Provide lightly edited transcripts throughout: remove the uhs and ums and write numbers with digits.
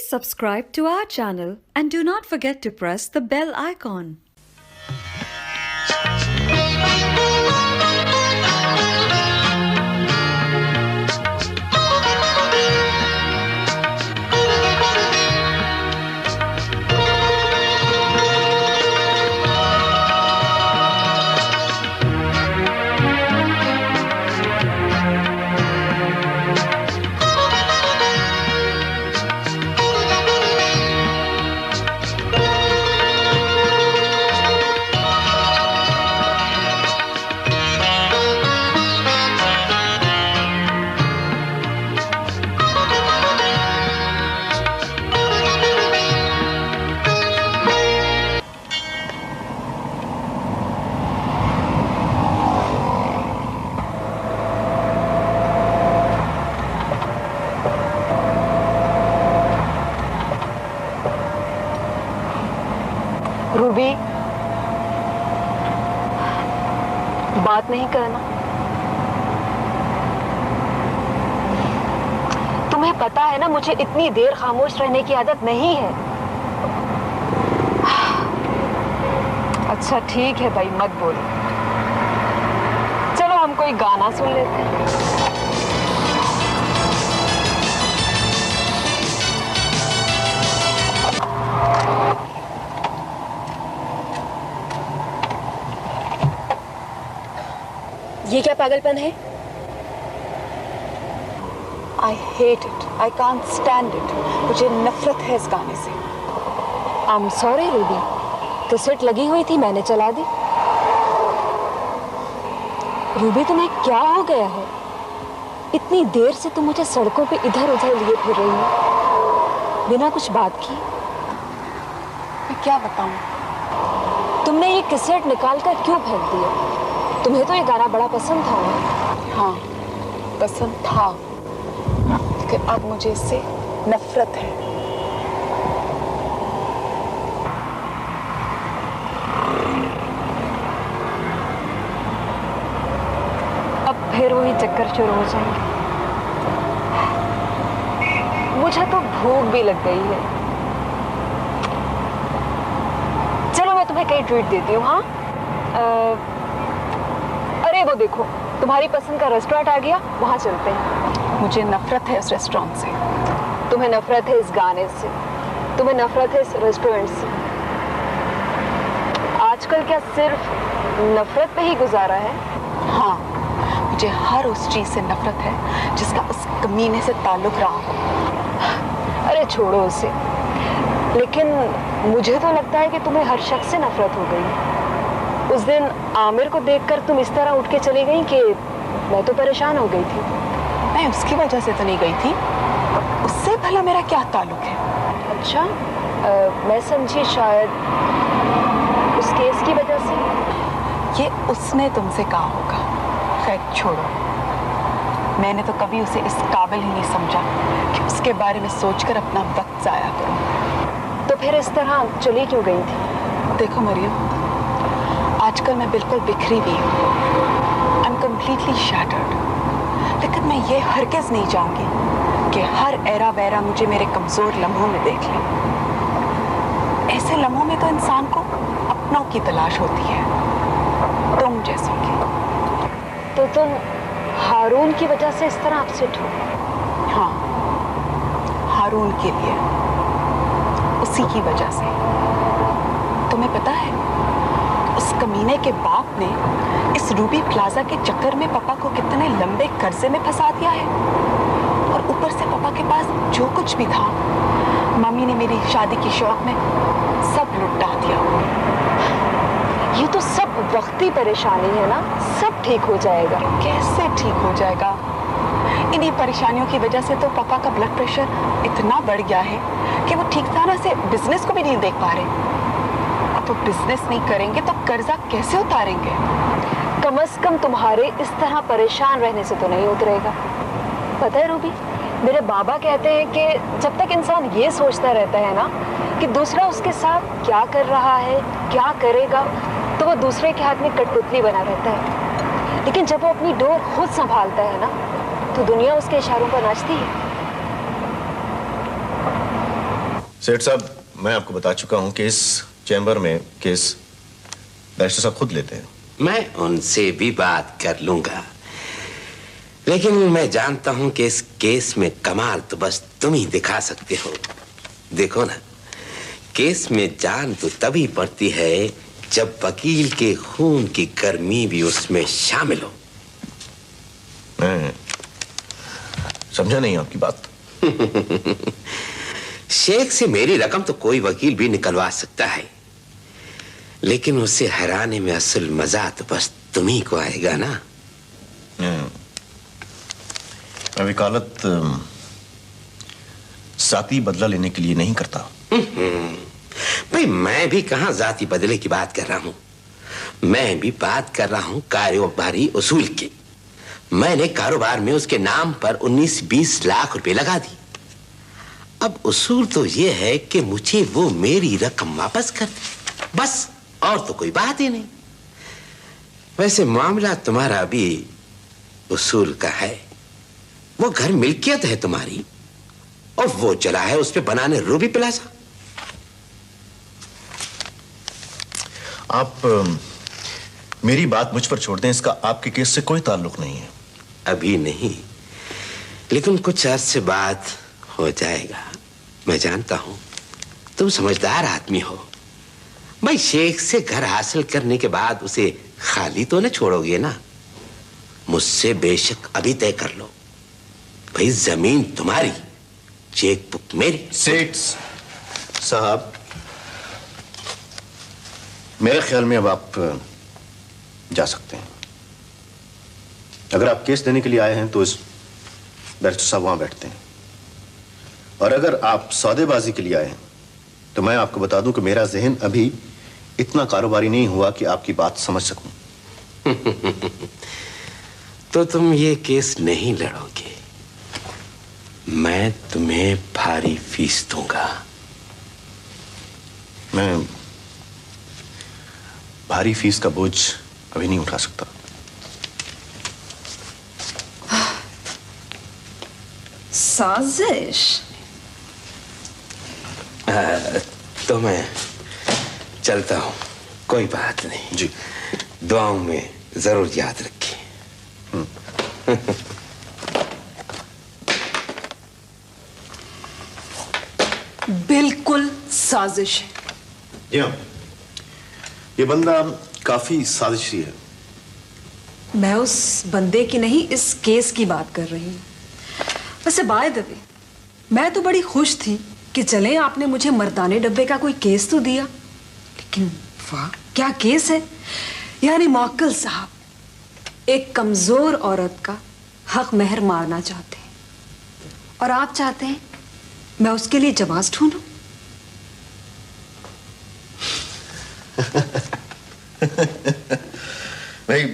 Please subscribe to our channel and do not forget to press the bell icon. Ruby, बात नहीं करना। तुम्हें पता है ना, मुझे इतनी देर खामोश रहने की आदत नहीं है। अच्छा ठीक है भाई, मत बोलो। चलो हम कोई गाना सुन लेते हैं। ये क्या पागलपन है? I hate it. I can't stand it. मुझे नफरत है इस गाने से। I'm sorry रूबी, कैसेट लगी हुई थी, मैंने चला दी। रूबी तुम्हें क्या हो गया है? इतनी देर से तुम मुझे सड़कों पे इधर उधर लिए फिर रही हो बिना कुछ बात की। मैं क्या बताऊं? तुमने ये कैसेट निकाल कर क्यों फेंक दिया? तुम्हें तो ये गाना बड़ा पसंद था ना? हाँ, पसंद था, लेकिन अब मुझे इससे नफरत है। अब फिर वही चक्कर शुरू हो जाएंगे। मुझे तो भूख भी लग गई है। चलो मैं तुम्हें कहीं ट्रीट देती हूँ। हाँ, अरे वो देखो, तुम्हारी पसंद का रेस्टोरेंट आ गया, वहां चलते हैं। मुझे नफरत है इस रेस्टोरेंट से। तुम्हें नफरत है इस गाने से, तुम्हें नफरत है इस रेस्टोरेंट से। आजकल क्या सिर्फ नफरत पे ही गुजारा है? हाँ, मुझे हर उस चीज से नफरत है जिसका उस कमीने से ताल्लुक रहा हो। अरे छोड़ो उसे। लेकिन मुझे तो लगता है कि तुम्हें हर शख्स से नफरत हो गई। उस दिन आमिर को देखकर तुम इस तरह उठ के चली गई कि मैं तो परेशान हो गई थी। मैं उसकी वजह से तो नहीं गई थी, उससे भला मेरा क्या ताल्लुक है? अच्छा, मैं समझी शायद उस केस की वजह से। ये उसने तुमसे कहा होगा। खैर छोड़ो, मैंने तो कभी उसे इस काबिल ही नहीं समझा कि उसके बारे में सोचकर अपना वक्त जाया करूं। तो फिर इस तरह चली क्यों गई थी? देखो मरियम, आजकल मैं बिल्कुल बिखरी हुई हूँ। I am completely shattered. लेकिन मैं ये हरगिज़ नहीं चाहूँगी कि हर एरा वैरा मुझे मेरे कमज़ोर लम्हों में देख ले। ऐसे लम्हों में तो इंसान को अपनों की तलाश होती है, तुम जैसों की। तो तुम हारून की वजह से इस तरह अपसेट हो? हाँ, हारून के लिए, उसी की वजह से। तुम्हें पता है, उस कमीने के बाप ने इस रूबी प्लाजा के चक्कर में पापा को कितने लंबे कर्जे में फंसा दिया है। और ऊपर से पापा के पास जो कुछ भी था, मम्मी ने मेरी शादी की शौक में सब लुटा दिया। ये तो सब वक्ती परेशानी है ना, सब ठीक हो जाएगा। कैसे ठीक हो जाएगा? इन्हीं परेशानियों की वजह से तो पापा का ब्लड प्रेशर इतना बढ़ गया है कि वो ठीक तरह से बिजनेस को भी नहीं देख पा रहे। तो बिजनेस नहीं करेंगे तो कर्जा कैसे उतारेंगे? कम से कम तुम्हारे इस तरह परेशान रहने से तो नहीं उतरेगा। पता है रूबी, मेरे बाबा कहते हैं कि जब तक इंसान ये सोचता रहता है ना कि दूसरा उसके साथ क्या कर रहा है, क्या करेगा, तो वो दूसरे के हाथ में कठपुतली बना रहता है। लेकिन जब वो अपनी डोर खुद संभालता है ना, तो दुनिया उसके इशारों पर नाचती है। सेठ साहब, मैं आपको बता चुका हूं कि इस चैम्बर में केस बैरिस्टर साहब खुद लेते हैं। मैं उनसे भी बात कर लूंगा, लेकिन मैं जानता हूं कि इस केस में कमाल तो बस तुम ही दिखा सकते हो। देखो ना, केस में जान तो तभी पड़ती है जब वकील के खून की गर्मी भी उसमें शामिल हो। मैं समझा नहीं आपकी बात। शेख से मेरी रकम तो कोई वकील भी निकलवा सकता है, लेकिन उसे हराने में असल मजा तो बस तुम्ही को आएगा ना। मैं वकालत जाती बदला लेने के लिए नहीं करता। भाई, मैं भी कहां जाती बदले की बात कर रहा हूं, मैं भी बात कर रहा हूं कारोबारी उसूल की। मैंने कारोबार में उसके नाम पर 19-20 लाख रुपए लगा दी। अब उसूल तो यह है कि मुझे वो मेरी रकम वापस कर दे, बस, और तो कोई बात ही नहीं। वैसे मामला तुम्हारा भी उसूल का है। वो घर मिल्कियत है तुम्हारी, और वो चला है उस पे बनाने रूबी प्लाजा। आप मेरी बात मुझ पर छोड़ दें, इसका आपके केस से कोई ताल्लुक नहीं है। अभी नहीं, लेकिन कुछ अर्से बाद हो जाएगा। मैं जानता हूं तुम समझदार आदमी हो। भाई, शेख से घर हासिल करने के बाद उसे खाली तो न छोड़ोगे ना। मुझसे बेशक अभी तय कर लो। भाई, जमीन तुम्हारी, चेक बुक मेरी। सेठ साहब, मेरे ख्याल में अब आप जा सकते हैं। अगर आप केस देने के लिए आए हैं तो इस बैरिस्टर साहब वहां बैठते हैं, और अगर आप सौदेबाजी के लिए आए हैं तो मैं आपको बता दूं कि मेरा जहन अभी इतना कारोबारी नहीं हुआ कि आपकी बात समझ सकूं। तो तुम ये केस नहीं लड़ोगे। मैं तुम्हें भारी फीस दूंगा। मैं भारी फीस का बोझ अभी नहीं उठा सकता। साजिश? तो मैं चलता हूं, कोई बात नहीं जी। दुआओं में जरूर याद रखिए। बिल्कुल साजिश है। जी हाँ, ये बंदा काफी साजिशी है। मैं उस बंदे की नहीं, इस केस की बात कर रही हूँ। वैसे बाय द वे, मैं तो बड़ी खुश थी कि चले आपने मुझे मर्दाने डब्बे का कोई केस तो दिया, लेकिन वाह क्या केस है। यानी मौक्किल साहब एक कमजोर औरत का हक महर मारना चाहते हैं, और आप चाहते हैं मैं उसके लिए जवाब ढूंढूं। भाई,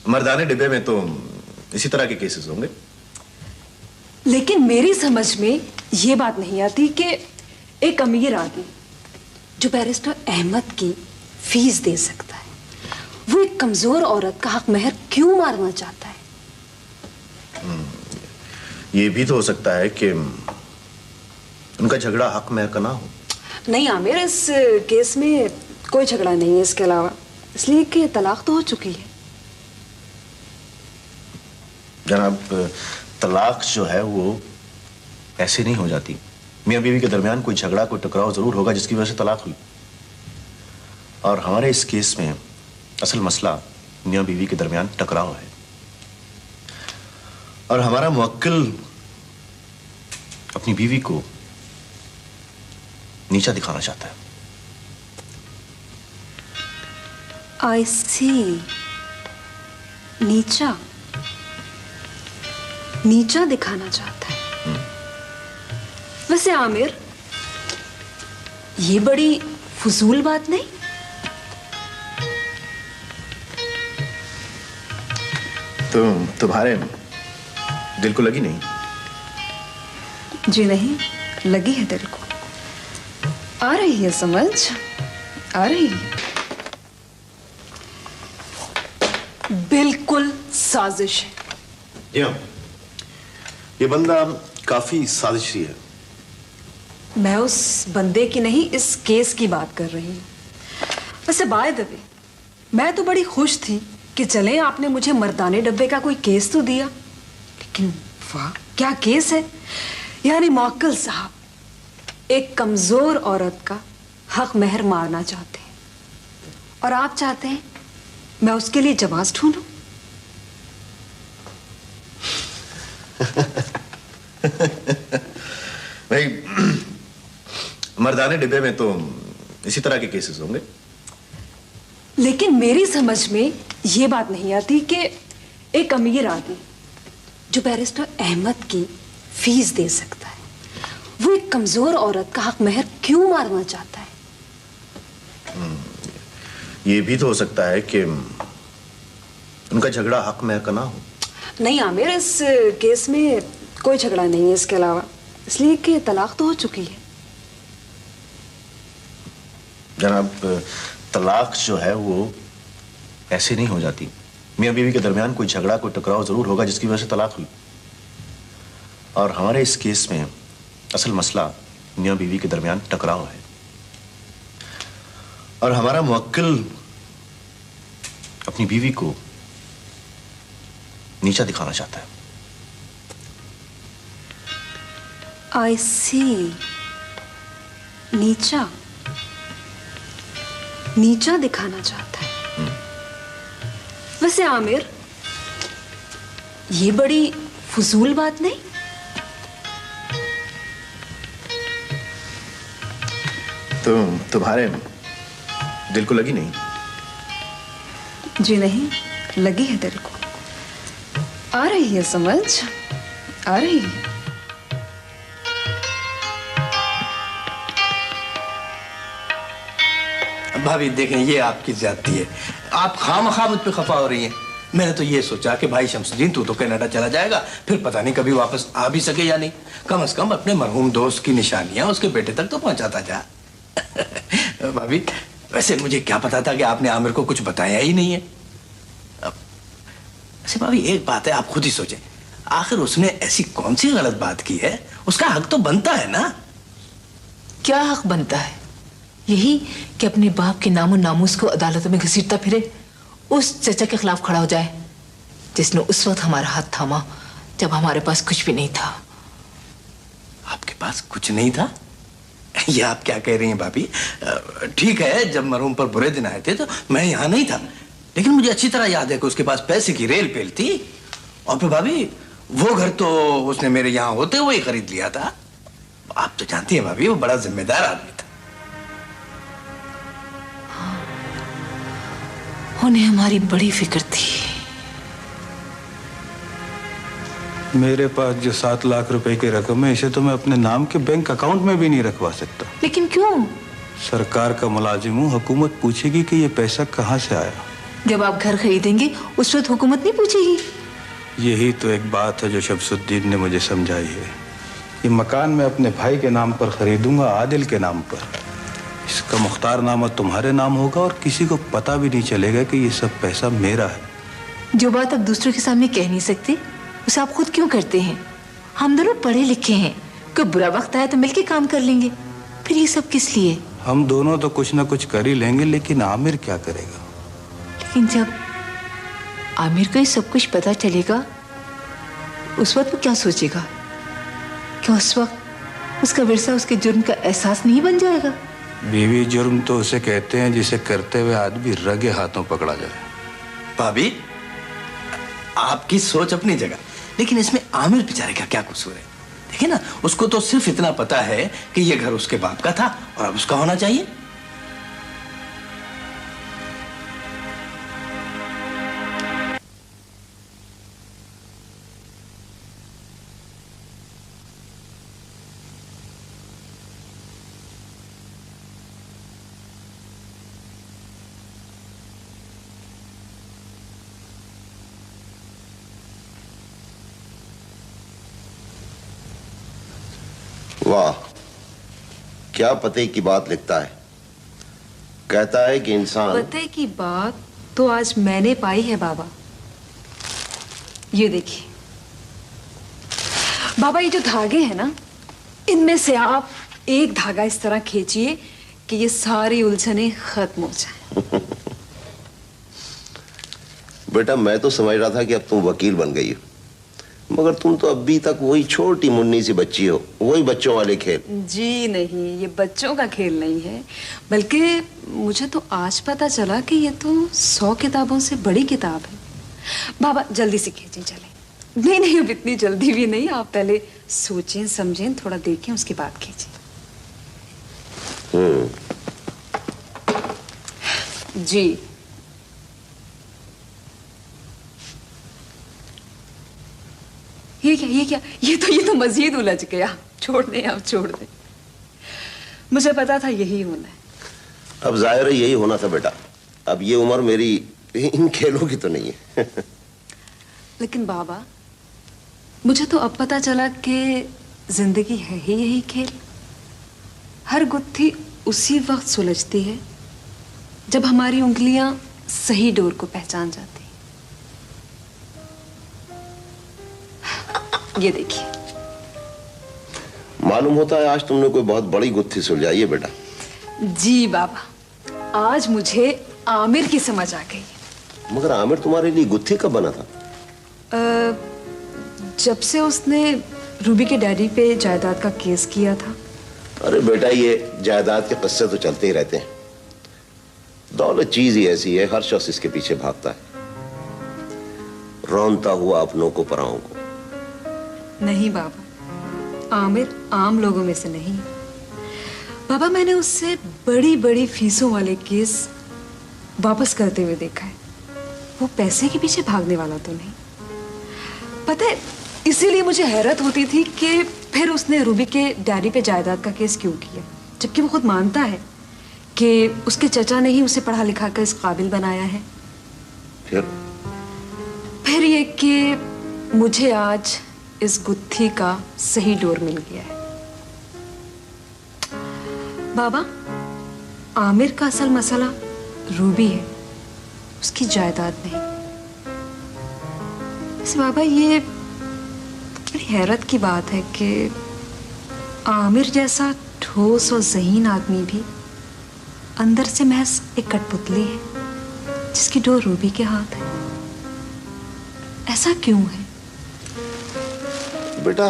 मर्दाने डिब्बे में तो इसी तरह के केसेस होंगे। लेकिन मेरी समझ में ये बात नहीं आती कि एक अमीर आदमी जो बैरिस्टर अहमद की फीस दे सकता है, वो एक कमजोर औरत का हक महर क्यों मारना चाहता है। ये भी तो हो सकता है कि उनका झगड़ा हक महर का ना हो। नहीं आमिर, इस केस में कोई झगड़ा नहीं है इसके अलावा, इसलिए कि तलाक तो हो चुकी है। जनाब, तलाक जो है वो ऐसे नहीं हो जाती। मियां बीवी के दरमियान कोई झगड़ा, कोई टकराव जरूर होगा जिसकी वजह से तलाक हुई। और हमारे इस केस में असल मसला मियां बीवी के दरमियान टकराव है, और हमारा मुवक्किल अपनी बीवी को नीचा दिखाना चाहता है। आई सी, नीचा नीचा दिखाना चाहता है। वैसे आमिर, ये बड़ी फजूल बात नहीं? तो तुम्हारे दिल को लगी नहीं? जी नहीं, लगी है दिल को। आ रही है समझ, आ रही है। बिल्कुल साजिश है। जी हाँ, ये बंदा काफी साजिशी है। मैं उस बंदे की नहीं, इस केस की बात कर रही हूँ। वैसे बाय द वे, मैं तो बड़ी खुश थी कि चले आपने मुझे मर्दाने डब्बे का कोई केस तो दिया, लेकिन वाह क्या केस है। यानी मौक्किल साहब एक कमजोर औरत का हक महर मारना चाहते हैं और आप चाहते हैं मैं उसके लिए जवाब ढूंढूं। भाई मर्दाने डिब्बे में तो इसी तरह के केसेस होंगे। लेकिन मेरी समझ में ये बात नहीं आती कि एक अमीर आदमी जो बैरिस्टर अहमद की फीस दे सकता है, वो एक कमजोर औरत का हक महर क्यों मारना चाहता है? ये भी तो हो सकता है कि उनका झगड़ा हक महर का ना हो। नहीं आमिर, इस केस में कोई झगड़ा नहीं है इसके अलावा, इसलिए कि तलाक तो हो चुकी है। जनाब, तलाक जो है वो ऐसे नहीं हो जाती। मियां बीवी के दरमियान कोई झगड़ा, कोई टकराव जरूर होगा जिसकी वजह से तलाक हुई। और हमारे इस केस में असल मसला मियां बीवी के दरमियान टकराव है और हमारा मुवक्किल अपनी बीवी को नीचा दिखाना चाहता है। आई सी, नीचा नीचा दिखाना चाहता है। वैसे आमिर, ये बड़ी फजूल बात नहीं? तुम्हारे दिल को लगी नहीं? जी नहीं, लगी है दिल को। आ रही है समझ, आ रही है। भाभी देखें, ये आपकी ज्यादती है। आप खामखा मुझ पे खफा हो रही हैं। मैंने तो ये सोचा कि भाई शमसुद्दीन तू तो कनाडा चला जाएगा, फिर पता नहीं कभी वापस आ भी सके या नहीं। कम से कम अपने मरहूम दोस्त की निशानियां उसके बेटे तक तो पहुंचाता जा। भाभी वैसे मुझे क्या पता था कि आपने आमिर को कुछ बताया ही नहीं है। वैसे भाभी एक बात है, आप खुद ही सोचें, आखिर उसने ऐसी कौन सी गलत बात की है? उसका हक तो बनता है ना। क्या हक बनता है? यही कि अपने बाप के नामो नामूस को अदालतों में घसीटता फिरे, उस चचा के खिलाफ खड़ा हो जाए जिसने उस वक्त हमारा हाथ थामा जब हमारे पास कुछ भी नहीं था। आपके पास कुछ नहीं था? ये आप क्या कह रही हैं भाभी? ठीक है, जब मरहूम पर बुरे दिन आए थे तो मैं यहाँ नहीं था, लेकिन मुझे अच्छी तरह याद है कि उसके पास पैसे की रेल पेल थी। और फिर भाभी वो घर तो उसने मेरे यहाँ होते हुए ही खरीद लिया था। आप तो जानती हैं भाभी, वो बड़ा जिम्मेदार आदमी था। उन्हें हमारी बड़ी फिक्र थी। मेरे पास जो 7 लाख रुपए की रकम है, इसे तो मैं अपने नाम के बैंक अकाउंट में भी नहीं रखवा सकता। लेकिन क्यों? सरकार का मुलाजिम हूँ, हुकूमत पूछेगी कि ये पैसा कहाँ से आया। जब आप घर खरीदेंगे उस वक्त हुकूमत नहीं पूछेगी? यही तो एक बात है जो शमसुद्दीन ने मुझे समझाई है। ये मकान मैं अपने भाई के नाम पर खरीदूंगा, आदिल के नाम पर। इसका मुख्तारनामा तुम्हारे नाम होगा और किसी को पता भी नहीं चलेगा कि ये सब पैसा मेरा है। जो बात आप दूसरों के सामने कह नहीं सकते, उसे आप खुद क्यों करते हैं? हम दोनों पढ़े लिखे हैं, कोई बुरा वक्त आया तो मिलके काम कर लेंगे। फिर ये सब किस लिए? हम दोनों तो कुछ ना कुछ कर ही लेंगे, लेकिन आमिर क्या करेगा? लेकिन जब आमिर को ये सब कुछ पता चलेगा, उस वक्त वो क्या सोचेगा? क्या उस वक्त उसका विरसा उसके जुर्म का एहसास नहीं बन जाएगा? बीवी जुर्म तो उसे कहते हैं जिसे करते हुए आदमी रगे हाथों पकड़ा जाए। भाभी आपकी सोच अपनी जगह, लेकिन इसमें आमिर बेचारे का क्या कसूर है? देखिए ना, उसको तो सिर्फ इतना पता है कि ये घर उसके बाप का था और अब उसका होना चाहिए। वाह, क्या पते की बात लिखता है। कहता है कि इंसान। पते की बात तो आज मैंने पाई है बाबा। ये देखिए बाबा, ये जो धागे हैं ना, इनमें से आप एक धागा इस तरह खींचिए कि ये सारी उलझने खत्म हो जाए। बेटा मैं तो समझ रहा था कि अब तुम वकील बन गई हो, मगर तुम तो अभी तक वही छोटी मुन्नी सी बच्ची हो, वही बच्चों वाले खेल। जी नहीं, ये बच्चों का खेल नहीं है, बल्कि मुझे तो आज पता चला कि ये तो 100 किताबों से बड़ी किताब है। बाबा जल्दी से खींचें, चलें। नहीं नहीं, अब इतनी जल्दी भी नहीं, आप पहले सोचें समझें, थोड़ा देखें, उसके बाद खींचें। जी ये क्या ये तो मजीद उलझ गया। छोड़ दें, अब छोड़ दें, मुझे पता था यही होना है। अब जाहिर है यही होना था बेटा, अब ये उम्र मेरी इन खेलों की तो नहीं है। लेकिन बाबा मुझे तो अब पता चला कि जिंदगी है ही यही खेल। हर गुत्थी उसी वक्त सुलझती है जब हमारी उंगलियां सही डोर को पहचान जाती हैं। ये देखिए। मालूम होता है आज तुमने कोई बहुत बड़ी गुत्थी सुलझाई है बेटा। जी बाबा, आज मुझे आमिर की समझ आ गई। मगर आमिर तुम्हारे लिए गुत्थी कब बना था? जब से उसने रूबी के डैडी पे जायदाद का केस किया था। अरे बेटा ये जायदाद के किस्से तो चलते ही रहते हैं। दौलत चीज ही ऐसी है, हर शख्स इसके पीछे भागता है, रौंदता हुआ अपनों को पराओं को। नहीं बाबा, आमिर आम लोगों में से नहीं। बाबा मैंने उससे बड़ी बड़ी फीसों वाले केस वापस करते हुए देखा है। वो पैसे के पीछे भागने वाला तो नहीं। पता है, इसीलिए मुझे हैरत होती थी कि फिर उसने रूबी के डैडी पे जायदाद का केस क्यों किया, जबकि वो खुद मानता है कि उसके चचा ने ही उसे पढ़ा लिखा कर इस काबिल बनाया है। फिर ये कि मुझे आज इस गुत्थी का सही डोर मिल गया है। बाबा, आमिर का असल मसला रूबी है, उसकी जायदाद नहीं। वैसे बाबा ये बड़ी हैरत की बात है कि आमिर जैसा ठोस और ज़हीन आदमी भी अंदर से महज एक कठपुतली है जिसकी डोर रूबी के हाथ है। ऐसा क्यों है? बेटा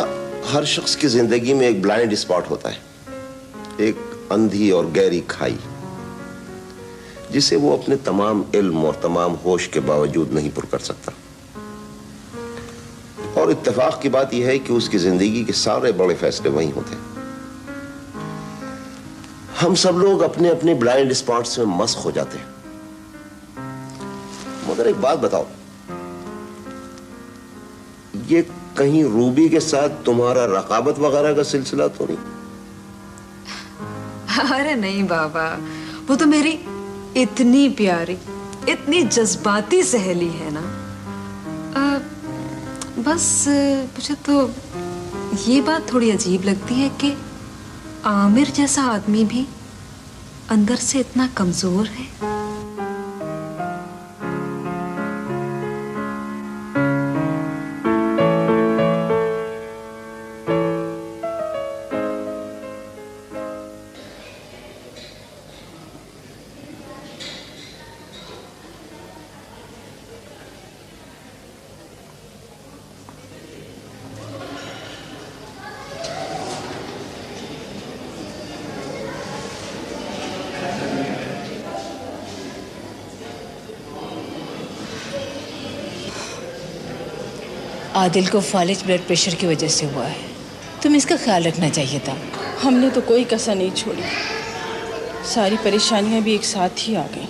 हर शख्स की जिंदगी में एक ब्लाइंड स्पॉट होता है, एक अंधी और गहरी खाई, जिसे वो अपने तमाम इल्म और तमाम होश के बावजूद नहीं पुर कर सकता। और इत्तेफाक की बात यह है कि उसकी जिंदगी के सारे बड़े फैसले वहीं होते हैं। हम सब लोग अपने अपने ब्लाइंड स्पॉट्स में मस्क हो जाते हैं। मगर एक बात बताओ, ये कहीं रूबी के साथ तुम्हारा रकाबत वगैरह का सिलसिला तो नहीं? अरे नहीं बाबा, वो तो मेरी इतनी प्यारी, इतनी जज्बाती सहेली है ना। बस मुझे तो ये बात थोड़ी अजीब लगती है कि आमिर जैसा आदमी भी अंदर से इतना कमजोर है। आदिल को फालिज ब्लड प्रेशर की वजह से हुआ है, तुम्हें इसका ख्याल रखना चाहिए था। हमने तो कोई कसर नहीं छोड़ी, सारी परेशानियां भी एक साथ ही आ गई।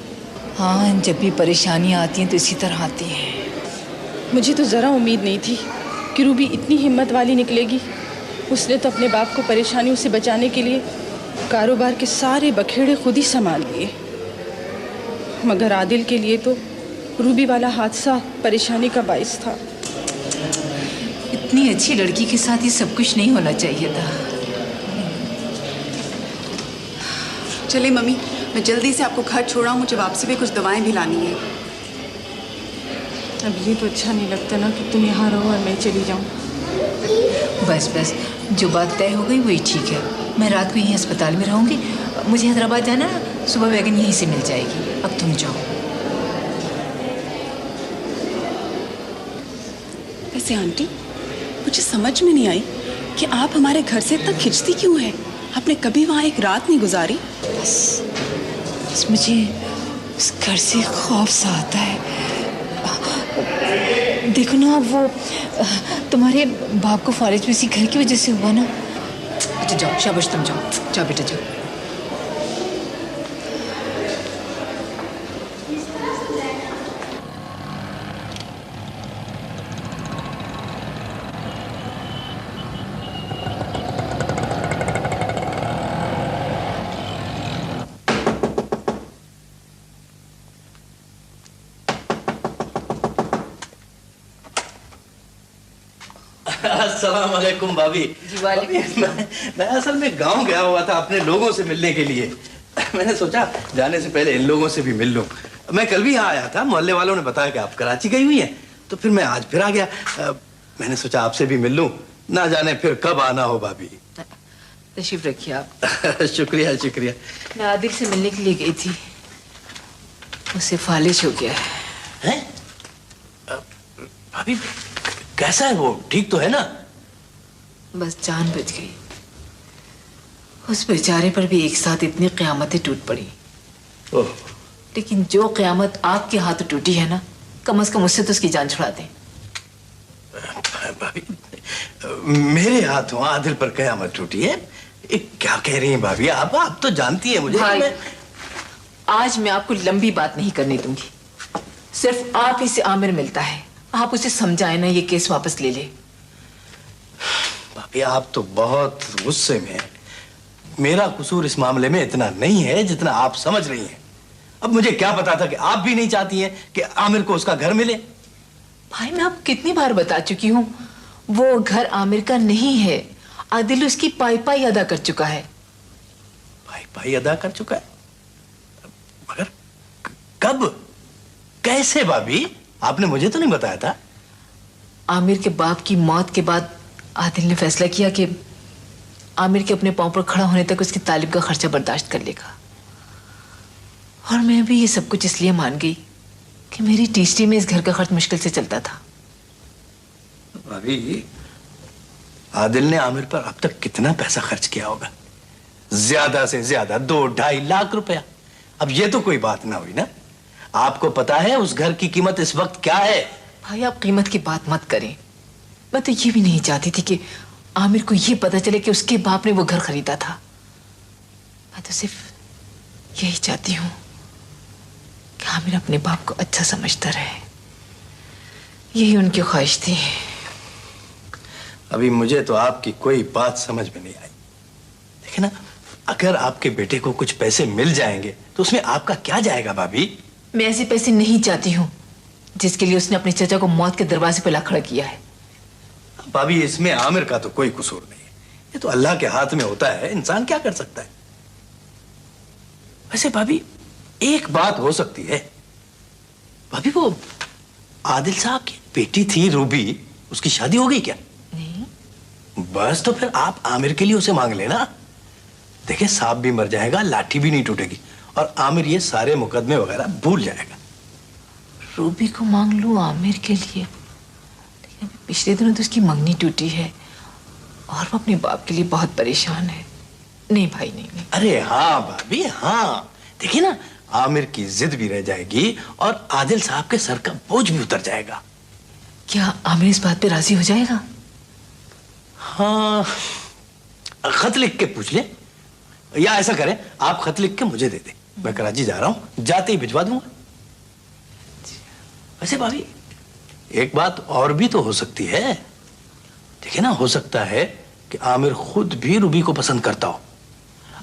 हाँ, जब भी परेशानियां आती हैं तो इसी तरह आती हैं। मुझे तो ज़रा उम्मीद नहीं थी कि रूबी इतनी हिम्मत वाली निकलेगी। उसने तो अपने बाप को परेशानियों से बचाने के लिए कारोबार के सारे बखेड़े खुद ही संभाल लिए। मगर आदिल के लिए तो रूबी वाला हादसा परेशानी का बाइस था। इतनी अच्छी लड़की के साथ ये सब कुछ नहीं होना चाहिए था। चलिए मम्मी, मैं जल्दी से आपको घर छोड़ रहा हूँ, मुझे वापसी पे कुछ दवाएं भी लानी है। अब ये तो अच्छा नहीं लगता ना कि तुम यहाँ रहो और मैं चली जाऊँ। बस बस, जो बात तय हो गई वही ठीक है। मैं रात को यहीं अस्पताल में रहूंगी। मुझे हैदराबाद जाना है, सुबह वैगन यहीं से मिल जाएगी। अब तुम जाओ। वैसे आंटी, मुझे समझ में नहीं आई कि आप हमारे घर से इतना खिंचती क्यों हैं? आपने कभी वहाँ एक रात नहीं गुजारी? बस मुझे उस घर से खौफ सा आता है। देखो ना, वो तुम्हारे बाप को फारिज में इसी घर की वजह से हुआ ना। अच्छा जाओ, शाबाश, तुम जाओ, जाओ बेटा जाओ। अस्सलाम वालेकुम भाभी। जी वालेकुम। मैं असल में गांव गया हुआ था अपने लोगों से मिलने के लिए। मैंने सोचा जाने से पहले इन लोगों से भी मिल लूं। मैं कल भी यहाँ आया था, मोहल्ले वालों ने बताया कि आप कराची गई हुई हैं, तो फिर मैं आज फिर आ गया। मैंने सोचा आपसे भी मिल लूं, ना जाने फिर कब आना हो भाभी। तशरीफ रखिए आप। शुक्रिया शुक्रिया। मैं आदिल से मिलने के लिए गई थी, उससे फालिज हो गया है। भाभी कैसा है वो, ठीक तो है ना? बस जान बच गई। उस बेचारे पर भी एक साथ इतनी क़यामतें टूट पड़ी। ओह। लेकिन जो क़यामत आपके हाथ टूटी है ना, कम से कम उससे तो उसकी जान छुड़ा दें। भाभी, मेरे हाथों आदिल पर क़यामत टूटी है? क्या कह रही हैं भाभी आप तो जानती हैं मुझे। भाई, आज मैं आपको लंबी बात नहीं करने दूंगी। सिर्फ आप ही से आमिर मिलता है, आप उसे समझाए ना ये केस वापस ले ले। भाभी आप तो बहुत गुस्से में हैं। मेरा कसूर इस मामले में इतना नहीं है जितना आप समझ रही हैं। अब मुझे क्या पता था कि आप भी नहीं चाहती हैं कि आमिर को उसका घर मिले। भाई मैं आपको कितनी बार बता चुकी हूँ, वो घर आमिर का नहीं है। आदिल उसकी पाई पाई अदा कर चुका है। पाई पाई अदा कर चुका है? मगर कब, कैसे भाभी? आपने मुझे तो नहीं बताया था। आमिर के बाप की मौत के बाद आदिल ने फैसला किया कि आमिर के अपने पांव पर खड़ा होने तक उसकी तालीम का खर्चा बर्दाश्त कर लेगा। और मैं भी ये सब कुछ इसलिए मान गई कि मेरी टीचरी में इस घर का खर्च मुश्किल से चलता था। भाभी, आदिल ने आमिर पर अब तक कितना पैसा खर्च किया होगा? ज्यादा से ज्यादा 2-2.5 लाख रुपया। अब ये तो कोई बात ना हुई ना। आपको पता है उस घर की कीमत इस वक्त क्या है? भाई आप कीमत की बात मत करें। मैं तो ये भी नहीं चाहती थी कि आमिर को ये पता चले कि उसके बाप ने वो घर खरीदा था। मैं तो सिर्फ यही चाहती हूँ कि आमिर अपने बाप को अच्छा समझता रहे। यही उनकी ख्वाहिश थी। अभी मुझे तो आपकी कोई बात समझ में नहीं आई। देखिए ना, अगर आपके बेटे को कुछ पैसे मिल जाएंगे तो उसमें आपका क्या जाएगा भाभी? मैं ऐसे पैसे नहीं चाहती हूँ जिसके लिए उसने अपने चाचा को मौत के दरवाजे पर ला खड़ा किया है। भाभी, इसमें आमिर का तो कोई कसूर नहीं है। ये तो अल्लाह के हाथ में होता है, इंसान क्या कर सकता है। वैसे भाभी, एक बात हो सकती है। भाभी, वो आदिल साहब की बेटी थी रूबी, उसकी शादी हो गई क्या? नहीं। बस तो फिर आप आमिर के लिए उसे मांग लेना। देखिए, सांप भी मर जाएगा, लाठी भी नहीं टूटेगी, और आमिर ये सारे मुकदमे वगैरह भूल जाएगा। रूबी को मांग लूं आमिर के लिए? लेकिन अभी पिछले दिनों तो उसकी मंगनी टूटी है और वो अपने बाप के लिए बहुत परेशान है। नहीं भाई, नहीं। अरे हाँ भाभी, हाँ। देखिए ना, आमिर की जिद भी रह जाएगी और आदिल साहब के सर का बोझ भी उतर जाएगा। क्या आमिर इस बात पे राजी हो जाएगा? हाँ, खत लिख के पूछ ले, या ऐसा करें, आप खत लिख के मुझे दे दें, मैं कराची जा रहा हूं, जाते ही भिजवा दूंगा। वैसे भाभी, एक बात और भी तो हो सकती है। देखिए ना, हो सकता है कि आमिर खुद भी रूबी को पसंद करता हो।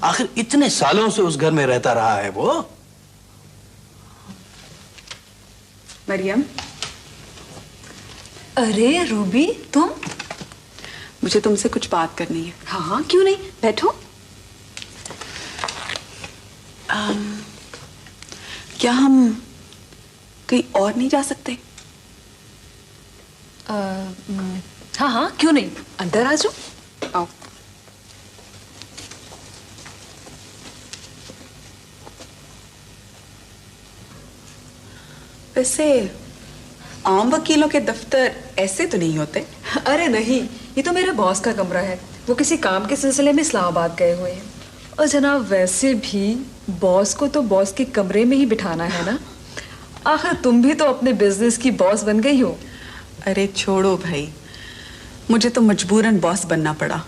आखिर इतने सालों से उस घर में रहता रहा है वो। मरियम। अरे रूबी, तुम? मुझे तुमसे कुछ बात करनी है। हाँ हाँ, क्यों नहीं, बैठो। क्या हम कहीं और नहीं जा सकते? हाँ हाँ, क्यों नहीं, अंदर आ जाओ। आओ। वैसे आम वकीलों के दफ्तर ऐसे तो नहीं होते। अरे नहीं, ये तो मेरे बॉस का कमरा है। वो किसी काम के सिलसिले में इस्लामाबाद गए हुए हैं। और जनाब वैसे भी बॉस को तो बॉस के कमरे में ही बिठाना है ना। आखिर तुम भी तो अपने बिजनेस की बॉस बन गई हो। अरे छोड़ो भाई, मुझे तो मजबूरन बॉस बनना पड़ा।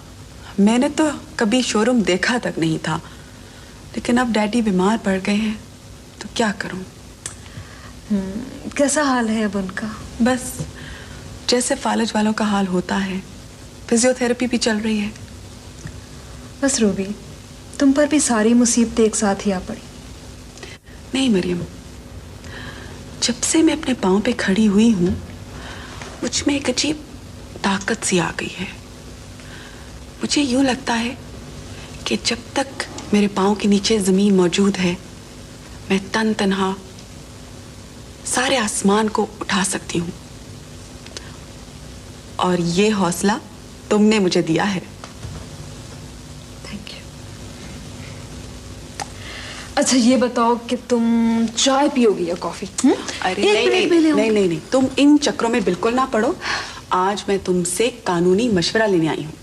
मैंने तो कभी शोरूम देखा तक नहीं था, लेकिन अब डैडी बीमार पड़ गए हैं तो क्या करूं। कैसा हाल है अब उनका? बस जैसे फालज वालों का हाल होता है, फिजियोथेरेपी भी चल रही है। बस रूबी, तुम पर भी सारी मुसीबतें एक साथ ही आ पड़ी। नहीं मरियम, जब से मैं अपने पाँव पे खड़ी हुई हूँ मुझ में एक अजीब ताकत सी आ गई है। मुझे यूँ लगता है कि जब तक मेरे पाँव के नीचे ज़मीन मौजूद है, मैं तन तनहा सारे आसमान को उठा सकती हूँ। और ये हौसला तुमने मुझे दिया है। Thank you. अच्छा ये बताओ कि तुम चाय पियोगी या कॉफी? अरे नहीं, तुम इन चक्रों में बिल्कुल ना पड़ो। आज मैं तुमसे कानूनी मशवरा लेने आई हूँ।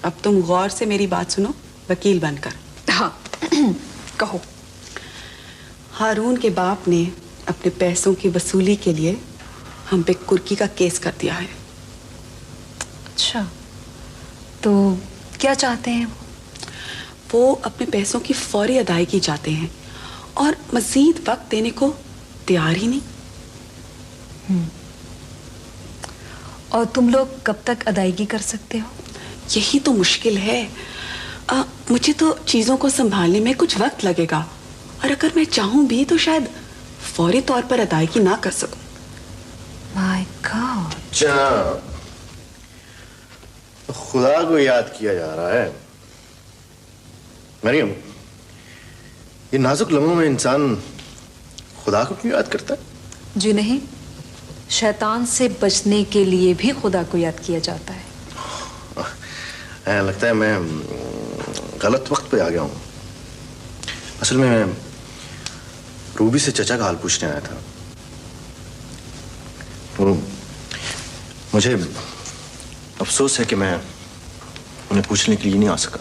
अब तुम गौर से मेरी बात सुनो, वकील बनकर। हाँ कहो। हारून के बाप ने अपने पैसों की वसूली के लिए हम पे कुर्की का केस कर दिया है। अच्छा, तो क्या चाहते हैं वो अपने पैसों की फौरी अदायगी चाहते हैं और मजीद वक्त देने को तैयार ही नहीं। और तुम लोग कब तक अदायगी कर सकते हो? यही तो मुश्किल है। मुझे तो चीज़ों को संभालने में कुछ वक्त लगेगा, और अगर मैं चाहूँ भी तो शायद फौरी तौर पर अदायगी ना कर सकूं। My God. खुदा को याद किया जा रहा है। मरियम, ये नाजुक लम्हों में इंसान खुदा को क्यों याद करता है? जी नहीं, शैतान से बचने के लिए भी खुदा को याद किया जाता है। लगता है मैं गलत वक्त पे आ गया हूँ। असल में मैं रूबी से चचा का हाल पूछने आया था। तो मुझे अफसोस है कि मैं उन्हें पूछने के लिए नहीं आ सका।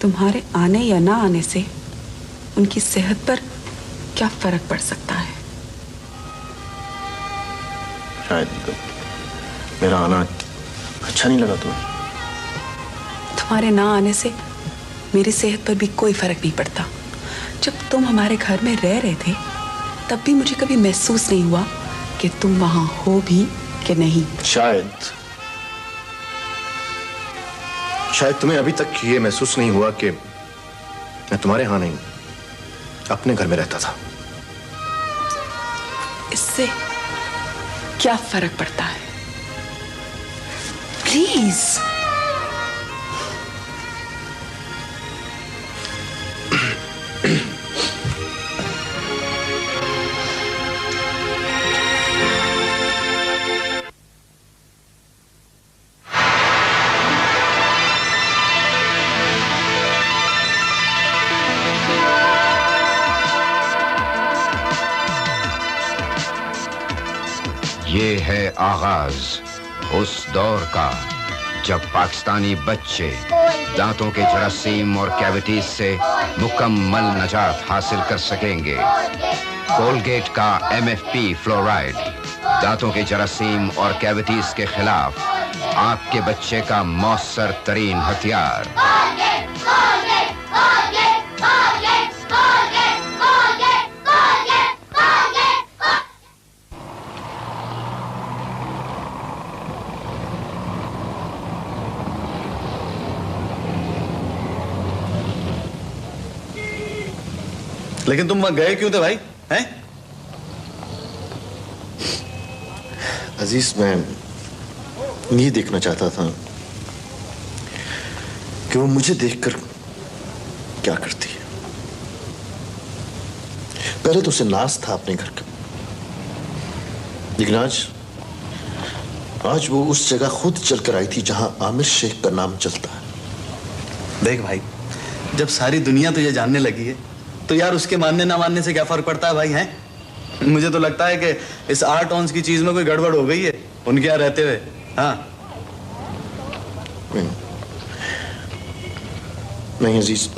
तुम्हारे आने या ना आने से उनकी सेहत पर क्या फर्क पड़ सकता है? शायद मेरा आना अच्छा नहीं लगा तुम्हें। तुम्हारे ना आने से मेरी सेहत पर भी कोई फर्क नहीं पड़ता। जब तुम हमारे घर में रह रहे थे तब भी मुझे कभी महसूस नहीं हुआ कि तुम वहां हो भी कि नहीं। शायद तुम्हें अभी तक ये महसूस नहीं हुआ कि मैं तुम्हारे यहां नहीं, अपने घर में रहता था। इससे क्या फर्क पड़ता है? प्लीज। ये है आगाज उस दौर का जब पाकिस्तानी बच्चे दांतों के जरासीम और कैविटीज से मुकम्मल नजात हासिल कर सकेंगे। कोलगेट का MFP फ्लोराइड दांतों के जरासीम और कैविटीज के खिलाफ आपके बच्चे का मौसर तरीन हथियार। लेकिन तुम वहां गए क्यों थे भाई? हैं? अजीज, मैं ये देखना चाहता था कि वो मुझे देखकर क्या करती है। पहले तो उसे नाज था अपने घर का, लेकिन आज वो उस जगह खुद चलकर आई थी जहां आमिर शेख का नाम चलता है। देख भाई, जब सारी दुनिया तुझे जानने लगी है तो यार उसके मानने ना मानने से क्या फर्क पड़ता है भाई? हैं? मुझे तो लगता है कि इस 8 ऑन्स की चीज में कोई गड़बड़ हो गई है उनके यहाँ रहते हुए। हाँ नहीं अजीज,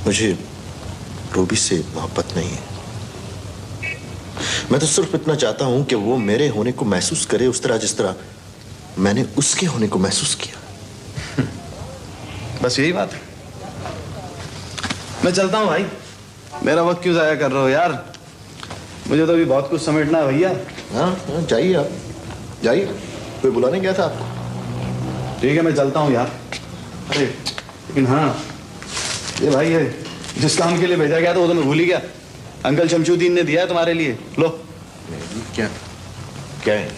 मुझे रूबी से मोहब्बत नहीं है। मैं तो सिर्फ इतना चाहता हूं कि वो मेरे होने को महसूस करे उस तरह जिस तरह मैंने उसके होने को महसूस किया। बस यही बात है। मैं चलता हूं भाई, मेरा वक्त क्यों जाया कर रहे हो यार? मुझे तो अभी बहुत कुछ समेटना है भैया। हाँ जाइए, आप जाइए, कोई बुलाने गया था आपको? ठीक है मैं चलता हूं यार। अरे लेकिन हाँ, ये भाई है जिस काम के लिए भेजा गया था वो तो मैं भूल ही गया। अंकल शमशुद्दीन ने दिया है तुम्हारे लिए, लो। क्या क्या है?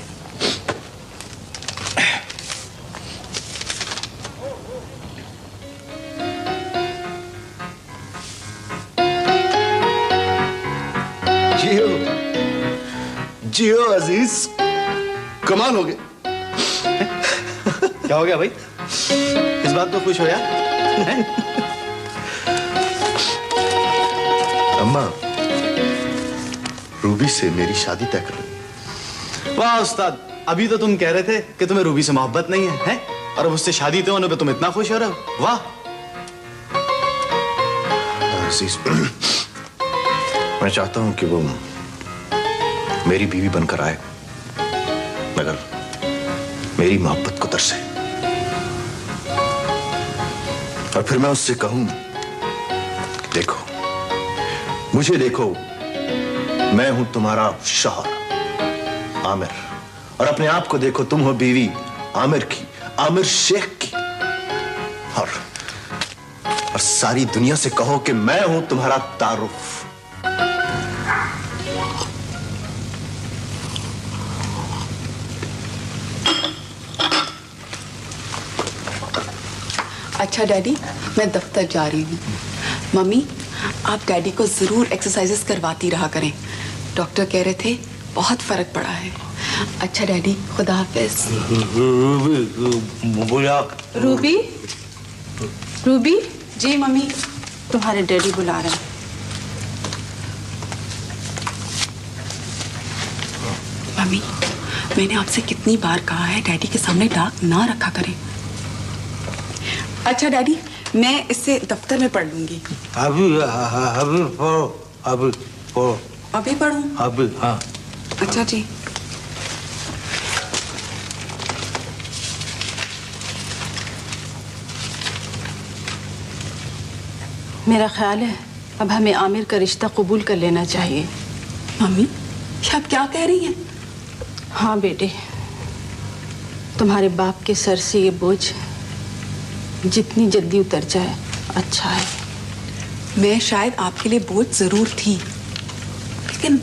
जियो जियो अजीज, कमाल हो गए। क्या हो गया भाई? इस बात को खुश हो यार? अम्मा रूबी से मेरी शादी तय कर ली। वाह उस्ताद, अभी तो तुम कह रहे थे कि तुम्हें रूबी से मोहब्बत नहीं है, हैं? और अब उससे शादी तय होने पे तुम इतना खुश हो रहे हो। वाह अजीज, मैं चाहता हूं कि वो मेरी बीवी बनकर आए, मगर मेरी मोहब्बत को तरसे, और फिर मैं उससे कहूं, देखो मुझे देखो, मैं हूं तुम्हारा शौहर आमिर, और अपने आप को देखो, तुम हो बीवी आमिर की, आमिर शेख की, और सारी दुनिया से कहो कि मैं हूं तुम्हारा तारुफ। अच्छा डैडी, मैं दफ्तर जा रही हूँ। मम्मी, आप डैडी को जरूर एक्सरसाइजेस करवाती रहा करें। डॉक्टर कह रहे थे बहुत फर्क पड़ा है। अच्छा डैडी, खुदा हाफिज। रूबी, रूबी, जी मम्मी। तुम्हारे डैडी बुला रहे हैं। मम्मी, मैंने आपसे कितनी बार कहा है डैडी के सामने डाक ना रखा करें। अच्छा डैडी, मैं इससे दफ्तर में पढ़ लूंगी। अभी पढ़ो, अभी पढ़ो। अभी पढ़ूं? अभी, हाँ। अच्छा जी। मेरा ख्याल है अब हमें आमिर का रिश्ता कबूल कर लेना चाहिए। मम्मी, ये आप क्या कह रही हैं? हाँ बेटे, तुम्हारे बाप के सर से ये बोझ जितनी जल्दी उतर जाए अच्छा है। मैं शायद आपके लिए बोझ जरूर थी, लेकिन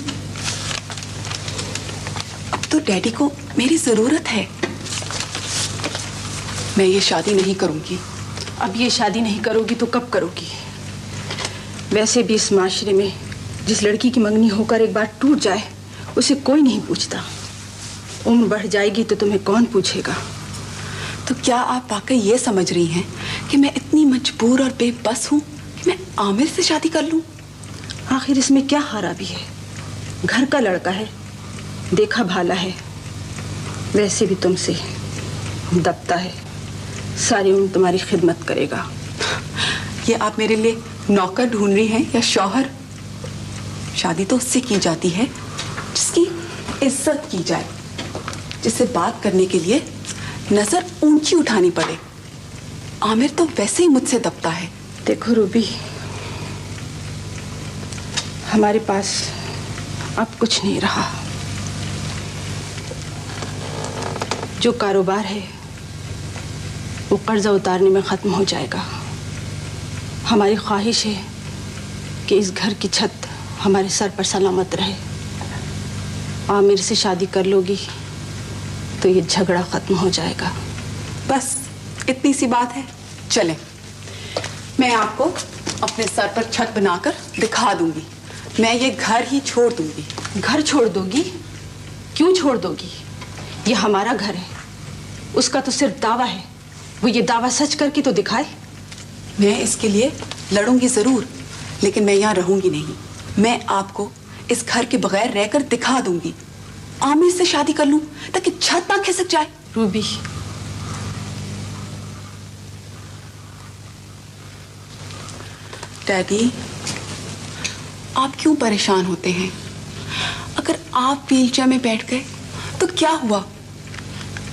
अब तो डैडी को मेरी जरूरत है। मैं ये शादी नहीं करूंगी। अब ये शादी नहीं करोगी तो कब करोगी? वैसे भी इस माशरे में जिस लड़की की मंगनी होकर एक बार टूट जाए उसे कोई नहीं पूछता। उम्र बढ़ जाएगी तो तुम्हें कौन पूछेगा? तो क्या आप वाकई ये समझ रही हैं कि मैं इतनी मजबूर और बेबस हूं कि मैं आमिर से शादी कर लूं? आखिर इसमें क्या खराबी है? घर का लड़का है, देखा भाला है, वैसे भी तुमसे दबता है, सारी उम्र तुम्हारी खिदमत करेगा। ये आप मेरे लिए नौकर ढूंढ रही हैं या शौहर? शादी तो उससे की जाती है जिसकी इज्जत की जाए, जिससे बात करने के लिए नजर ऊंची उठानी पड़े। आमिर तो वैसे ही मुझसे दबता है। देखो रूबी, हमारे पास अब कुछ नहीं रहा। जो कारोबार है वो कर्जा उतारने में खत्म हो जाएगा। हमारी ख्वाहिश है कि इस घर की छत हमारे सर पर सलामत रहे। आमिर से शादी कर लोगी तो ये झगड़ा खत्म हो जाएगा। बस इतनी सी बात है। चलें, मैं आपको अपने सर पर छत बनाकर दिखा दूंगी। मैं ये घर ही छोड़ दूंगी। घर छोड़ दोगी? क्यों छोड़ दोगी? ये हमारा घर है, उसका तो सिर्फ दावा है। वो ये दावा सच करके तो दिखाए। मैं इसके लिए लड़ूंगी जरूर, लेकिन मैं यहाँ रहूंगी नहीं। मैं आपको इस घर के बगैर रहकर दिखा दूंगी। आमिर से शादी कर लूं ताकि छत ना खिसक जाए। रूबी, डैडी, आप क्यों परेशान होते हैं? अगर आप व्हीलचेयर में बैठ गए तो क्या हुआ?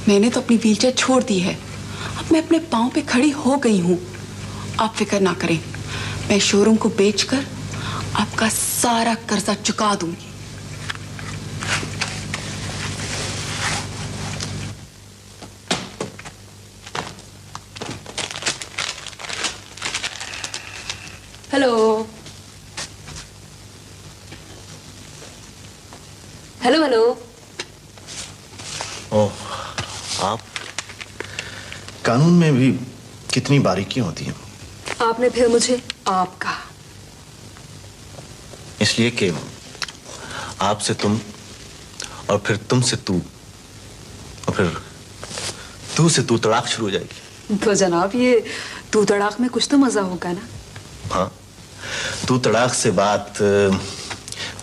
मैंने तो अपनी व्हीलचेयर छोड़ दी है। अब मैं अपने पांव पे खड़ी हो गई हूं। आप फिक्र ना करें, मैं शोरूम को बेचकर आपका सारा कर्जा चुका दूंगी। Hello hello hello. ओह, आप कानून में भी कितनी बारीकियां होती हैं। आपने फिर मुझे आप कहा। इसलिए कि आपसे तुम और फिर तुम से तू और फिर तू से तू तड़ाक शुरू हो जाएगी। तो जनाब, ये तू तड़ाक में कुछ तो मजा होगा ना? हाँ, तू तड़ाक से बात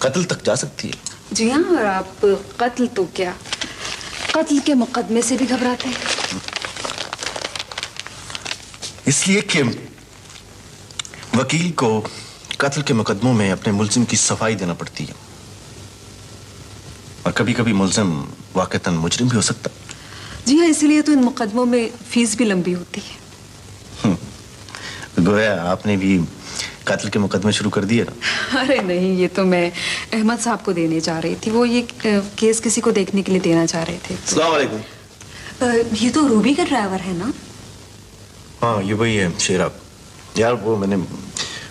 कत्ल तक जा सकती है। जी हाँ, और आप कत्ल तो क्या, कत्ल के मुकदमे से भी घबराते हैं। इसलिए कि वकील को कत्ल के मुकदमों में अपने मुल्जिम की सफाई देना पड़ती है, और कभी कभी मुल्जिम वाकईतन मुजरिम भी हो सकता है। जी हाँ, इसीलिए तो इन मुकदमों में फीस भी लंबी होती है। गोया आपने भी कत्ल के मुकदमे शुरू कर दिए ना? अरे नहीं, ये तो मैं अहमद साहब को देने जा रही थी। वो ये केस किसी को देखने के लिए देना चाह रहे थे। अस्सलाम वालेकुम। ये तो रूबी का ड्राइवर है ना? हाँ, ये वही है शेरा। यार, वो मैंने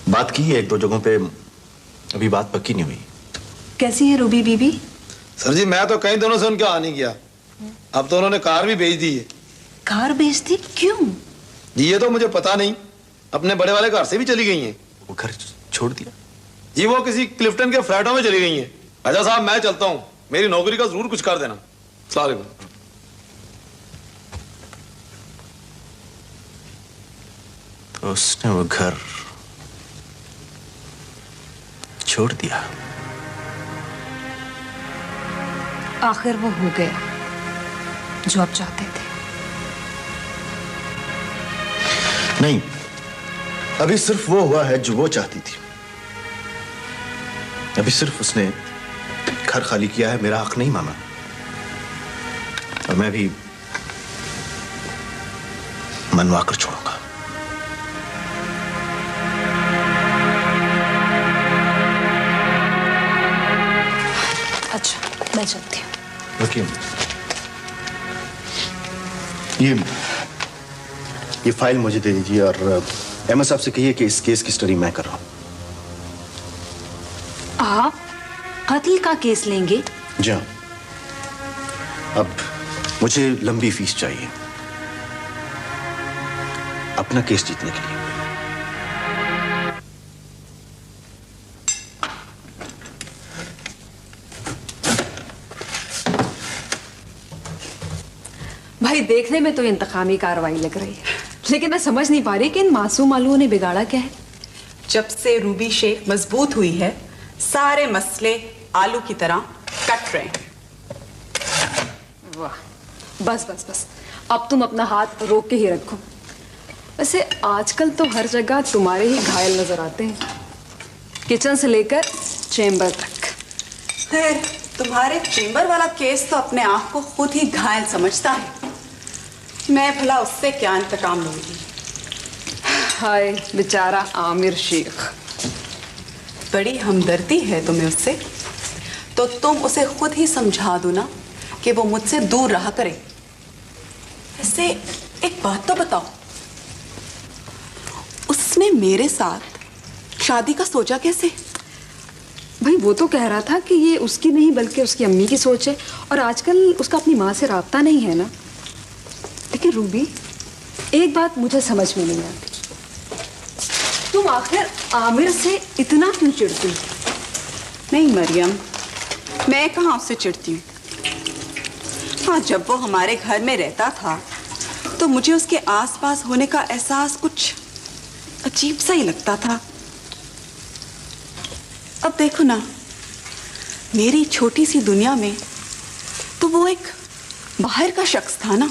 बात की है एक दो जगहों पे, अभी बात पक्की नहीं हुई। कैसी है रूबी बीबी? सर जी, मैं तो कई दिनों से उनके आ नहीं गया। अब तो उन्होंने कार भी भेज दी है। कार भेज दी? क्यों? जी ये तो मुझे पता नहीं, अपने बड़े वाले घर से भी चली गई हैं। वो घर छोड़ दिया? जी वो किसी क्लिफ्टन के फ्लैटों में चली गई हैं। राजा साहब, मैं चलता हूँ, मेरी नौकरी का जरूर कुछ कर देना। अस्सलाम वालेकुम। तो उसने वो घर छोड़ दिया। आखिर वो हो गया जो आप चाहते थे। नहीं, अभी सिर्फ वो हुआ है जो वो चाहती थी। अभी सिर्फ उसने घर खाली किया है, मेरा हक नहीं माना, और मैं भी मनवा कर छोड़ूंगा। अच्छा, मैं चलती हूँ। रुकिए, ये फाइल मुझे दे दीजिए, और अहमद साहब से कहिए कि इस केस की स्टडी मैं कर रहा हूं। आप कत्ल का केस लेंगे? जी हाँ। अब मुझे लंबी फीस चाहिए अपना केस जीतने के लिए। भाई, देखने में तो इंतकामी कार्रवाई लग रही है, लेकिन मैं समझ नहीं पा रही कि इन मासूम आलुओं ने बिगाड़ा क्या है। जब से रूबी शेख मजबूत हुई है, सारे मसले आलू की तरह कट रहे हैं। वाह, बस बस बस, अब तुम अपना हाथ रोक के ही रखो। वैसे आजकल तो हर जगह तुम्हारे ही घायल नजर आते हैं, किचन से लेकर चेंबर तक। खैर, तुम्हारे चेंबर वाला केस तो अपने आप को खुद ही घायल समझता है। मैं भला उससे क्या इंतकाम लूंगी। हाय बेचारा आमिर शेख। बड़ी हमदर्दी है तुम्हें उससे, तो तुम उसे खुद ही समझा दो ना कि वो मुझसे दूर रहा करे। वैसे एक बात तो बताओ, उसने मेरे साथ शादी का सोचा कैसे? भाई, वो तो कह रहा था कि ये उसकी नहीं बल्कि उसकी अम्मी की सोच है, और आजकल उसका अपनी माँ से राब्ता नहीं है ना। लेकिन रूबी, एक बात मुझे समझ में नहीं आती, तुम आखिर आमिर से इतना क्यों चिढ़ती? नहीं मरियम, मैं कहाँ उससे चिढ़ती हूँ। हाँ, जब वो हमारे घर में रहता था तो मुझे उसके आसपास होने का एहसास कुछ अजीब सा ही लगता था। अब देखो ना, मेरी छोटी सी दुनिया में तो वो एक बाहर का शख्स था ना,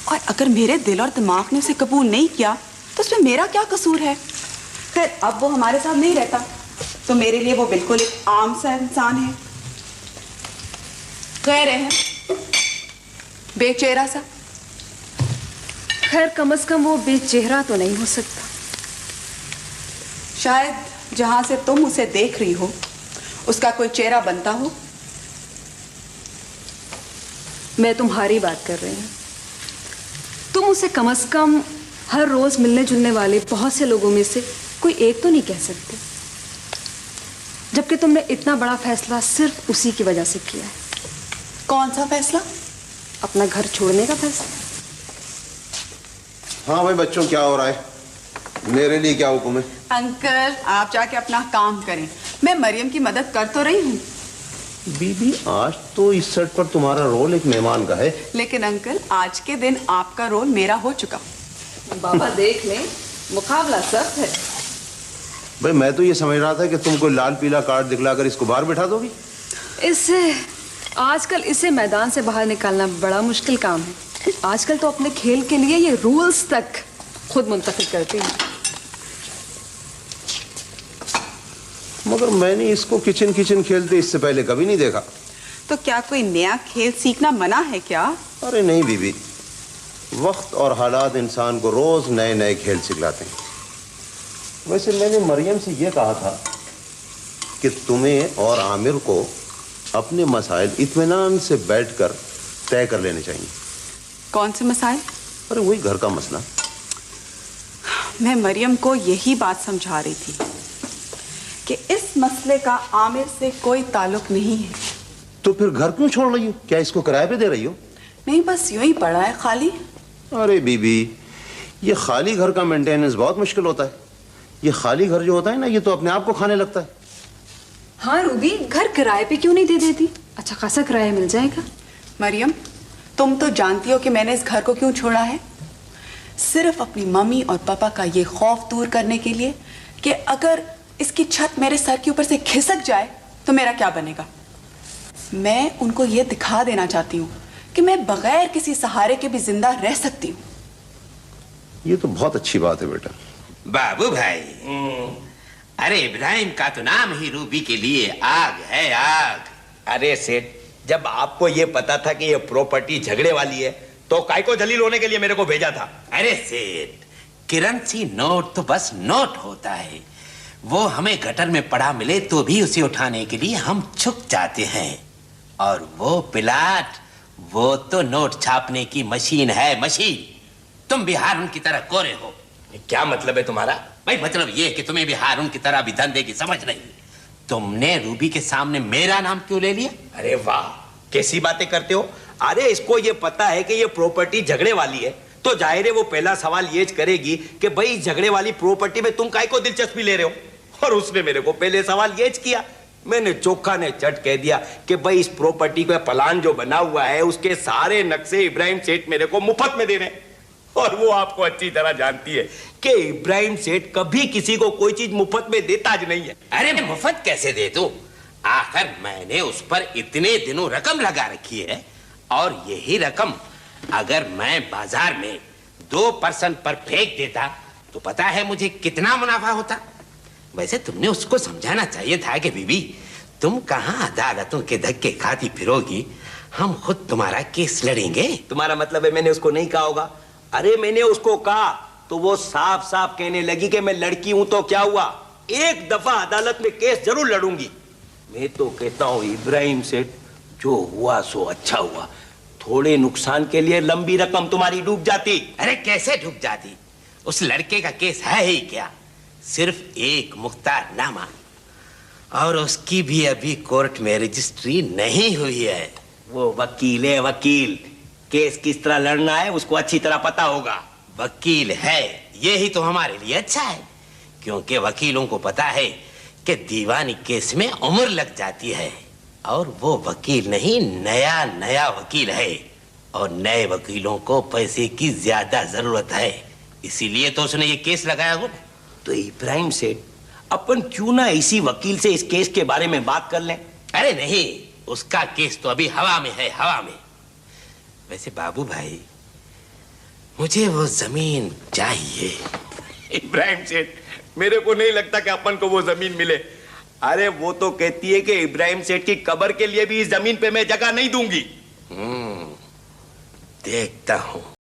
और अगर मेरे दिल और दिमाग ने उसे कबूल नहीं किया तो उसमें मेरा क्या कसूर है। खैर, अब वो हमारे साथ नहीं रहता तो मेरे लिए वो बिल्कुल एक आम सा इंसान है, गैर है, बेचेहरा सा। खैर, कम से कम वो बेचेहरा तो नहीं हो सकता। शायद जहां से तुम उसे देख रही हो उसका कोई चेहरा बनता हो। मैं तुम्हारी बात कर रही हूँ। तुम उसे कम से कम हर रोज मिलने जुलने वाले बहुत से लोगों में से कोई एक तो नहीं कह सकते, जबकि तुमने इतना बड़ा फैसला सिर्फ उसी की वजह से किया है। कौन सा फैसला? अपना घर छोड़ने का फैसला। हाँ भाई बच्चों, क्या हो रहा है? मेरे लिए क्या हुक्म है? अंकल, आप जाके अपना काम करें, मैं मरियम की मदद कर तो रही हूँ। बीबी, आज तो इस सेट पर तुम्हारा रोल एक मेहमान का है। लेकिन अंकल, आज के दिन आपका रोल मेरा हो चुका। बाबा देख ले, मुकाबला सख्त है। भाई मैं तो ये समझ रहा था कि तुम कोई लाल पीला कार्ड दिखलाकर इसको बाहर बिठा दोगी। इससे आजकल इसे मैदान से बाहर निकालना बड़ा मुश्किल काम है। आजकल तो अपने खेल के लिए ये रूल्स तक खुद मुंतखब करती है। मगर मैंने इसको किचन किचन खेलते इससे पहले कभी नहीं देखा। तो क्या कोई नया खेल सीखना मना है क्या? अरे नहीं बीबी, वक्त और हालात इंसान को रोज नए नए खेल सिखलाते हैं। वैसे मैंने मरियम से यह कहा था कि तुम्हें और आमिर को अपने मसाइल इत्मीनान से बैठकर तय कर लेने चाहिए। कौन से मसाइल? अरे वही घर का मसला। मैं मरियम को यही बात समझा रही थी कि इस मसले का आमिर से कोई ताल्लुक नहीं है। तो फिर घर क्यों छोड़ रही हो? क्या इसको किराए पे दे रही हो? नहीं, बस यूं ही पड़ा है खाली। अरे बीबी, ये खाली घर का मेंटेनेंस बहुत मुश्किल होता है। ये खाली घर जो होता है ना, ये तो अपने आप को खाने लगता है। हाँ रूबी, घर किराए पे क्यों नहीं दे देती? अच्छा खासा किराया मिल जाएगा। मरियम, तुम तो जानती हो कि मैंने इस घर को क्यों छोड़ा है। सिर्फ अपनी मम्मी और पापा का ये खौफ दूर करने के लिए कि अगर इसकी छत मेरे सर के ऊपर से खिसक जाए तो मेरा क्या बनेगा। मैं उनको ये दिखा देना चाहती हूँ कि मैं बगैर किसी सहारे के भी जिंदा रह सकती हूँ। ये तो बहुत अच्छी बात है बेटा। बाबू भाई, अरे इब्राहिम का तो नाम ही रूबी के लिए आग है, आग। अरे सेठ, जब आपको ये पता था कि ये प्रॉपर्टी झगड़े वाली है तो काय को जलील होने के लिए मेरे को भेजा था? अरे सेठ, करेंसी नोट तो बस नोट होता है। वो हमें गटर में पड़ा मिले तो भी उसे उठाने के लिए हम झुक जाते हैं। और वो प्लाट, वो तो नोट छापने की मशीन है, मशीन। तुम भी हारून की तरह कोरे हो। क्या मतलब है तुम्हारा? भाई मतलब ये कि तुम्हें भी हारून की तरह भी धंधे की समझ नहीं। तुमने रूबी के सामने मेरा नाम क्यों ले लिया? अरे वाह, कैसी बातें करते हो। अरे इसको ये पता है कि ये प्रॉपर्टी झगड़े वाली है तो जाहिर है वो पहला सवाल ये करेगी कि भाई झगड़े वाली प्रॉपर्टी में तुम काय को दिलचस्पी ले रहे हो। और उसने मेरे को पहले सवाल ये किया। मैंने चोखा ने चट कह दिया कि भाई इस प्रॉपर्टी का प्लान जो बना हुआ है उसके सारे नक्शे इब्राहिम सेठ मेरे को मुफ्त में दे रहे हैं। और वो आपको अच्छी तरह जानती है कि इब्राहिम सेठ कभी किसी को कोई चीज मुफ्त में देता ज नहीं है। अरे मुफ्त कैसे दे दूं? आखिर मैंने उस पर इतने दिनों रकम लगा रखी है, और यही रकम अगर मैं बाजार में 2% पर फेंक देता तो पता है मुझे कितना मुनाफा होता। वैसे तुमने उसको समझाना चाहिए था कि बीबी, तुम कहां अदालतों के धक्के खाती फिरोगी, हम खुद तुम्हारा केस लड़ेंगे। तुम्हारा मतलब है मैंने उसको नहीं कहा होगा? अरे मैंने उसको कहा तो वो साफ साफ कहने लगी कि मैं लड़की हूं तो क्या हुआ, एक दफा अदालत में केस जरूर लड़ूंगी। मैं तो कहता हूं इब्राहिम सेठ, जो हुआ सो अच्छा हुआ। थोड़े नुकसान के लिए लंबी रकम तुम्हारी डूब जाती। अरे कैसे डूब जाती? उस लड़के का केस है ही क्या? सिर्फ एक मुख्तारनामा, और उसकी भी अभी कोर्ट में रजिस्ट्री नहीं हुई है। वो वकील है, वकील। केस किस तरह लड़ना है उसको अच्छी तरह पता होगा। वकील है, यही तो हमारे लिए अच्छा है, क्योंकि वकीलों को पता है कि दीवानी केस में उम्र लग जाती है। और वो वकील नहीं, नया नया वकील है, और नए वकीलों को पैसे की ज्यादा जरूरत है, इसीलिए तो उसने ये केस लगाया हो। तो इब्राहिम सेठ, अपन क्यों ना इसी वकील से इस केस के बारे में बात कर लें? अरे नहीं, उसका केस तो अभी हवा में है, हवा में। वैसे बाबू भाई, मुझे वो जमीन चाहिए। इब्राहिम सेठ, मेरे को नहीं लगता कि अपन को वो जमीन मिले। अरे वो तो कहती है कि इब्राहिम सेठ की कब्र के लिए भी इस जमीन पे मैं जगह नहीं दूंगी। देखता हूं।